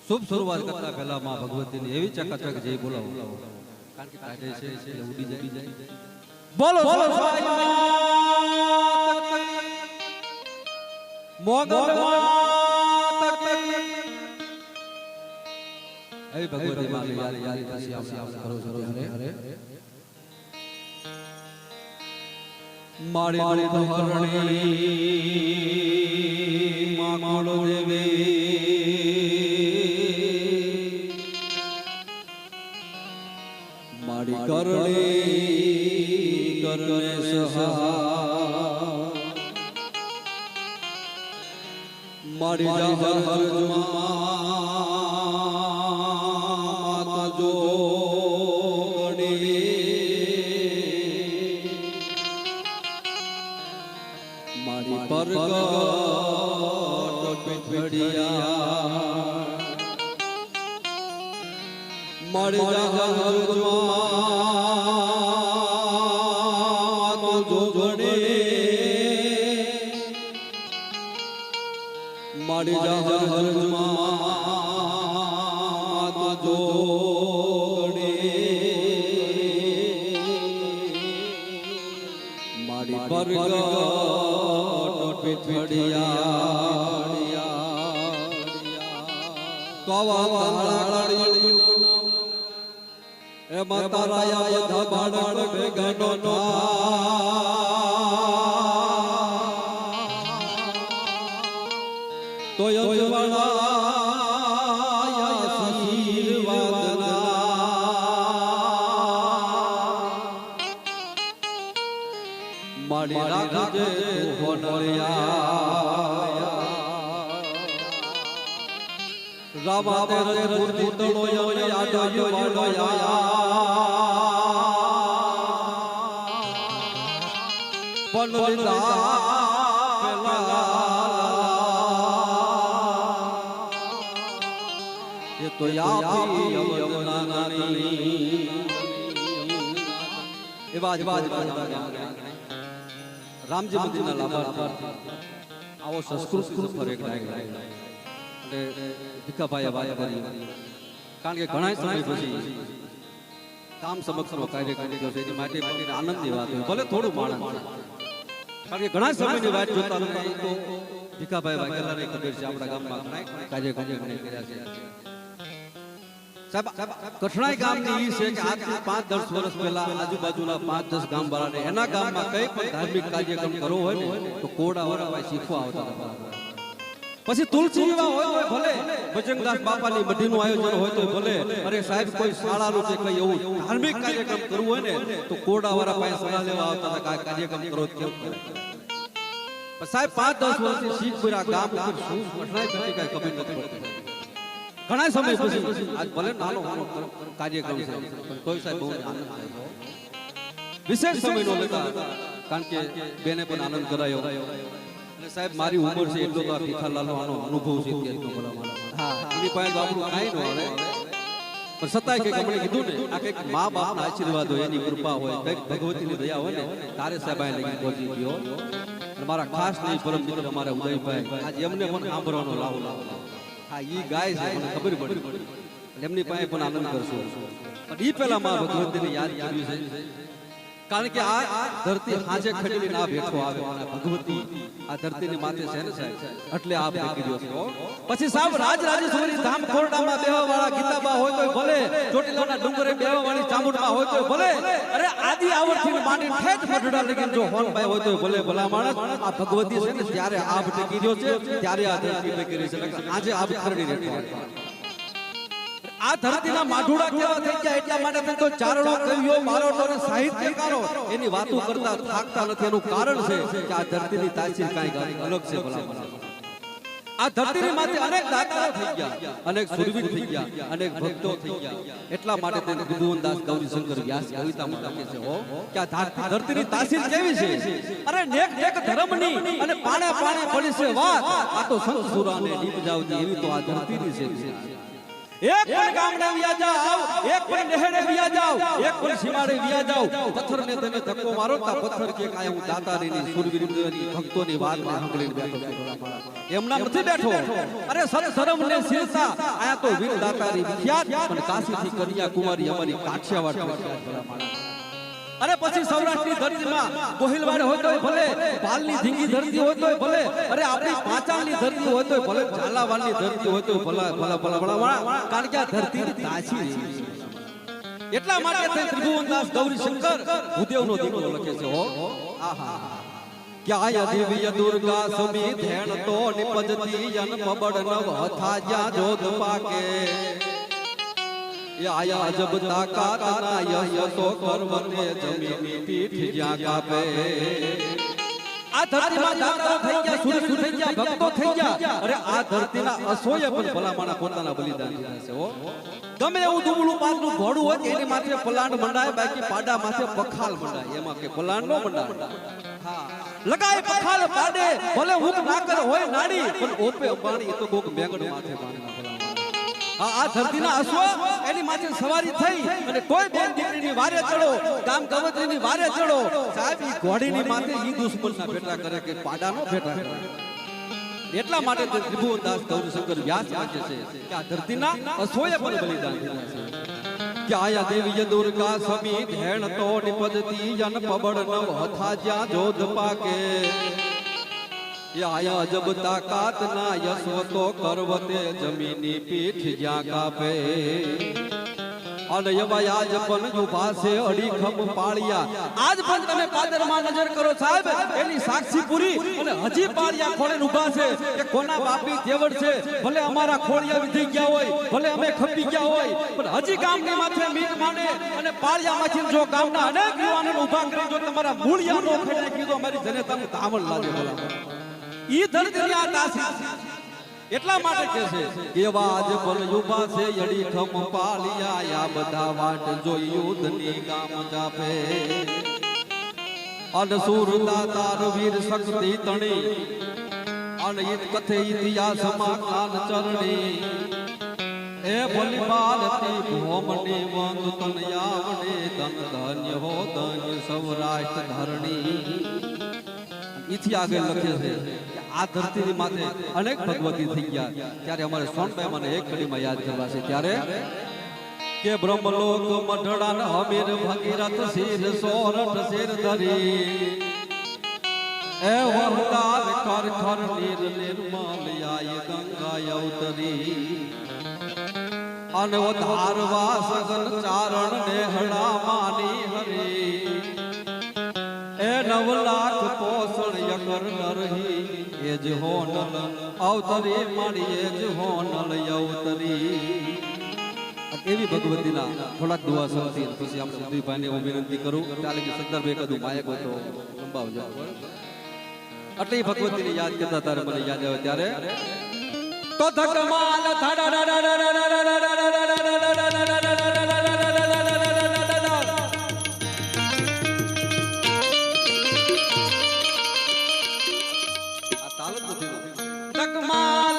શુભ શરૂઆત કરતા પહેલા માં ભગવતીની એવી ચકાચક જય બોલાવો કારણ કે કાઢે છે એટલે ઉડી જાય બોલો બોલો મોગલ માત કી એવી ભગવતી માં યાદ પછી આપણે કરો છો હરે મારી ધરણી મામલો દેવી મારી કરણી કરને સહા મારી જાહર માત જોડી મારી પરગટ પીઠડિયા મારી જાહર માત જોડી મારી જાહર માત જોડી મારી પરગટ પીઠડિયા કવા વાળાડી એ માતારાયા ધબાડ ભેગનો તો યજવાળા આશીર્વાદના મારી રાખજે હોનરિયા રામા તેરે મૂર્તિ તળો યાદ પનલિતા પેલા એ તો યાપી યમનાની એ બાજ રામજી મંદિરના લાભાર્થી આવો સંસ્કૃત પર એક લાયક અને ભીખાભાઈએ વાત કરી કારણ કે ઘણા સમય પછી કામ સમક્ષનો કાર્ય કરી ગયો છે એની માટે આનંદની વાત હોય ભલે થોડું માણસ કારણ કે ઘણા સમયની વાત જોતા હતા તો ભીખાભાઈ વાઘેલાને ખબર છે આપણા ગામમાં ઘણા કાર્ય કર્યા છે સાહેબ કઠણાઈ ગામની ઈ છે કે આજથી 5-10 વર્ષ પહેલા આજુબાજુના 5-10 ગામ વાળાને એના ગામમાં કઈ પણ ધાર્મિક કાર્યક્રમ કરવો હોય ને તો કોડાવાળા ભાઈ શીખવા આવતા હતા પછી તુલસી વિવાહ હોય તો ભલે ભજનદાસ બાપાની મઢીનું આયોજન હોય તો ભલે અરે સાહેબ કોઈ શાળાનું કે કઈ એવું ધાર્મિક કાર્યક્રમ કરવું હોય ને તો કોડાવાળા પાસે સલાહ લેવા આવતા હતા કે કાર્યક્રમ કરો કેમ કરે સાહેબ 5-10 વર્ષથી શીખ પૂરા ગામ ઉપર શું કઠણાઈ થતી કઈ ખબર નથી પડતી ઘણા સમય પછી આજ ભલે નાનો કાર્યક્રમ છે પણ તોય સાહેબ બહુ આનંદ થયો વિશેષ સમય નો લેતા કારણ કે બેને પણ આનંદ કરાયો અને સાહેબ મારી ઉંમર છે એટલો તો આ ભીખાલાલનો આનો અનુભવ છે અત્યારે હા એની પાસે તો આપણું કાંઈ ન આવે પણ છતાંય કંઈક આપણે કીધું ને આ કંઈક મા બાપના આશીર્વાદ હોય એની કૃપા હોય કંઈક ભગવતીની દયા હોય ને તારે સાહેબ આ લગી પહોંચી ગયો અને મારા ખાસ નહીં પરમ મિત્ર અમારા ઉદયભાઈ આજે એમને પણ સાંભળવાનો લાવો હા ઈ ગાય છે મને ખબર પડી એમની પાસે પણ આનંદ કરશું પણ ઈ પહેલા માં ભગવતીને યાદ કર્યું છે કારણ કે આ ધરતી હાજે ખડીને ના બેઠો આવે ભગવતી આ ધરતીની માથે છે ને સાહેબ એટલે આ કર્યો છે પછી સાહેબ રાજરાજેશ્વરી ધામ ખોરડામાં બેહવા વાળા ગીતાબા હોય તો ભલે ચોટીલાના ડુંગરે બેહવા વાળી ચામુંડમાં હોય તો ભલે અરે આદિ આવડથી માંડી ઠેઠ મઢડા લગીને જો હોનભાઈ હોય તો ભલે ભલા માણસ આ ભગવતી છે ને ત્યારે આબ ટેકી રહ્યો છે ત્યારે આ ધરતી ટેકી રહી છે આજે આબ ખરડી રહેતો આ ધરતીના માઢુડા કેવા થઈ ગયા એટલા માટે તો ચારણો કવિઓ મારોટો અને સાહિત્યકારો એની વાતો કરતા થાકતા નથી એનું કારણ છે કે આ ધરતીની તાસીર કાંઈ અલગ છે ભલા આ ધરતીની માથે અનેક દાતાઓ થઈ ગયા અનેક સુરવીર થઈ ગયા અનેક ભક્તો થઈ ગયા એટલા માટે તેને વિદ્વાનદાસ ગૌરીશંકર વ્યાસ કવિતામાં લખે છે કે આ ધરતીની તાસીર કેવી છે અરે નેક નેક ધર્મની અને પાણે પાણે પડી છે વાત આ તો સંત સુરાને નીપજાવતી એવી તો આ ધરતીની છે એક પણ ગામડે વિયા જાવ, એક પણ નહેરે વિયા જાવ, એક પણ સીમાડે વિયા જાવ, પથ્થરને તમે ધક્કો મારો તો પથ્થર કે કાય હું દાતારીની સુરવીરની ભક્તોની વાત સાંભળીને બેઠો એમના નથી બેઠો. અરે શરમ ને શીલતા આયા તો વીર દાતારી વિખ્યાત પણ કાશીથી કન્યા કુમારી અમારી કાઠિયાવાડ વિખ્યાત. અરે પછી સૌરાષ્ટ્રની ધરતીમાં ગોહિલવાડ હોય તોય ભલે, પાલની ધીંગી ધરતી હોય તોય ભલે, અરે આપણી પાંચાળની ધરતી હોય તોય ભલે, ઝાલાવાડની ધરતી હોય તોય ભલા કારણ કે આ ધરતીની તાછી છે. એટલા માટે ત્રિભુવનદાસ ગૌરીશંકર ભૂદેવનો દીકરો લખે છે. હો આહા ક્યાય દિવ્ય દુર્ગા સમી ધેણ તો નિપજતી જન પબડ નવ હથા જ્યાં જોધ પાકે આયા જબ તાકાત ના યસો કરવતે જમીની પીઠ જ્યાં કાપે. આ ધરતીમાં દાતાઓ થઈ ગયા, સુરવીર થઈ ગયા, ભક્તો થઈ ગયા. અરે આ ધરતીના અસોએ પણ ભલામણા પોતાના બલિદાન દીધા છે. હો ગમે એવું દુબળું પાલનું ઘોડું હોય એની માથે પલાણ મંડાય, બાકી પાડા માથે પખાલ મંડાય, એમાં કે પલાણ નો મંડાય. હા લગાય પખાલ પાડે ભલે હું નાકર હોય નાડી પણ ઓપે પાણી તો કોક મેગડ માથે પાણી. આ ધરતીના અશ્વ એની માથે સવારી થઈ અને કોઈ બેન દીકરીની વારે ચડો, ગામ ગવત્રીની વારે ચડો, સાહેબ ઈ ઘોડીની માથે ઈ દુશ્મનના ભેટા કરે કે પાડાનો ભેટા કરે. એટલા માટે તો ત્રિભુવનદાસ ગૌરીશંકર વ્યાસ વાંચે છે કે આ ધરતીના અશ્વએ પણ બલિદાન દીધા છે. કે આયા દેવી દુર્ગા સમી ધેણ તો નિપજતી જન પબડ નવ હથા જ્યાં જોધ પાકે આયા જબ તાકાત ના યશવતો કરવતે જમીની પીઠ જ્યાં કાપે. અને આજ પણ ઉભા છે અડીખમ પાળિયા. આજ પણ તમે પાદરમાં નજર કરો સાહેબ, એની સાક્ષી પૂરી અને હજી પાળિયા ખોળે ઉભા છે કે કોના બાપી દેવડ છે. ભલે અમારા ખોળિયા વિધી ગયા હોય, ભલે અમે ખપી ગયા હોય, પણ હજી ગામની માથે મીટ માંડે અને પાળિયામાંથી જો ગામના અનેક યુવાનોને ઉભા કરી જો તમારા મૂળિયા નો ખેડે કીધું અમારી જનતાને તામલ લાગે. બોલા ઈ ધરતીની આ તાસી. એટલા માટે કહે છે કે વાજ બલ યુભા છે યડી ખમ પાલિયા આ બધા વાટ જોઈ યુદ્ધની ગામ જાપે. અન સુરતા તાર વીર શક્તિ તણી અન ઈત કથે ઇતિહાસમાં કાન ચરણી એ ભલી બાલતી ભોમની વંદ તન યાવડે ધન ધન્ય હો ધન્ય સૌરાષ્ટ્ર ધરણી. ઈથી આગળ લખે છે આ ધરતીની માથે અનેક ભગવતી થઈ ગયા. ત્યારે અમારે સોનભાઈ મને એક કડીમાં યાદ કરવા છે ત્યારે કે બ્રહ્મલોક મઢડાન હમીર ભગીરથ શિર સોરઠ શિર ધરી એ વહદાર કર ખર નીર નિર્મલ આય ગંગા અવતરી અને ધારવા સગન ચારણ ને હડા માની હરી એ 9 લાખ પોષણ યકર નરહી એ જ હોનલ અવતરી મારી એ જ હોનલ અવતરી. એવી ભગવતીના થોડાક દુઆ સંતી પછી આપણે સુધીભાઈને હું વિનંતી કરું ચાલે કે સરદારભાઈ કદું માયક હોય તો લંબાવજો. એટલે ભગવતીને યાદ કરતા તારે મને યાદ આવે ત્યારે તો ધકમાલ ધકમાલ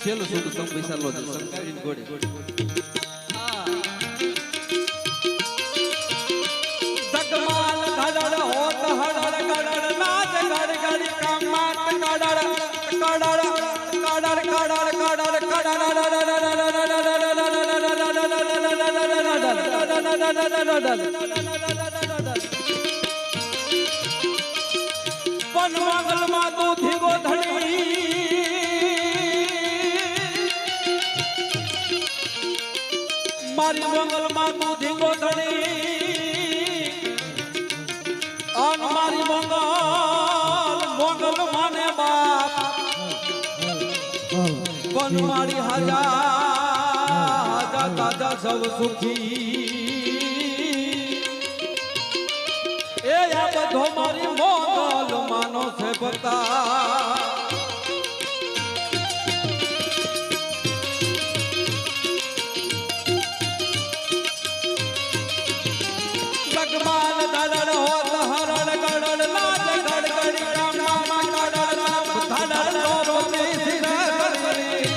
સેલો સુડ સમ પૈસા લો સંકારીન ગોડી ધકમાલ ધડડ હોત હડડ ગડડ નાચ ગડ ગડી કામાત ગડડ પન મંગલ માં તું ધીગો ધણી મારી મંગલ માં તું ધીગો ધણી અન મારી મંગલ માને બાપ વનમાળી હાજા હાજા તાજા સૌ સુખી એ આ બધો મારી મોગલ માનો છે બતા જગમાન દાડળ હોત હરણ ગડળ લાજ ગડગડી ગામમાં ગડળ નામ ધડળ લોપતી સિરગડી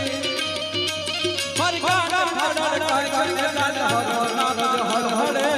ફરગાડ ફડળ કાઈ કાઈ હર નાદ હર હરે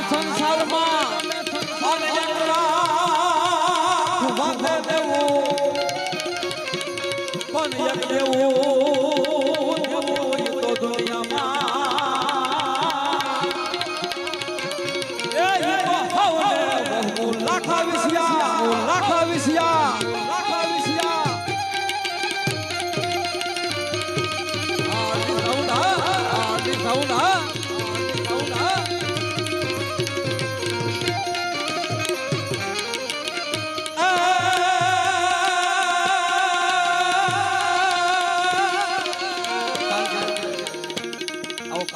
સંસારમાં અને લખાવીશ યાર